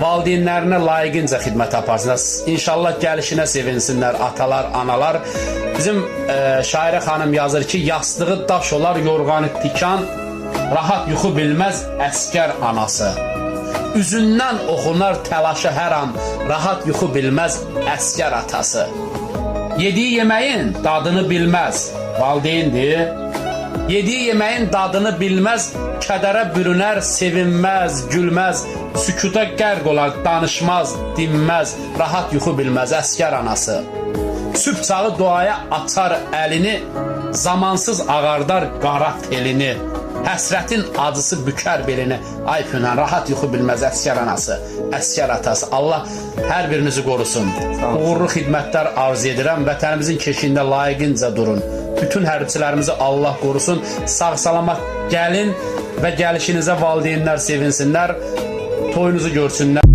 valideynlərinə layiqincə xidmət aparsınlar. İnşallah gəlişinə sevinsinlər atalar, analar. Bizim şairə xanım yazır ki, yastığı daş olar, yorğanı tikan, rahat yuxu bilməz əskər anası. Üzündən oxunar təlaşı hər an, rahat yuxu bilməz əskər atası. Yediyi yeməyin dadını bilməz, valideyndir. Yediyi yeməyin dadını bilməz, kədərə bürünər, sevinməz, gülməz, sükuta qərq olar, danışmaz, dinməz, rahat yuxu bilməz əskər anası. Sübh çağı duaya açar əlini, zamansız ağardar qara telini. Həsrətin acısı bükər belini, ay pünən, rahat yuxu bilməz əskər anası, əskər atası. Allah hər birinizi qorusun. Uğurlu xidmətlər arzu edirəm. Vətənimizin keşiyində layiqincə durun. Bütün hərbiçilərimizi Allah qorusun. Sağ-salamat gəlin və gəlişinizə valideynlər sevinsinlər, toyunuzu görsünlər.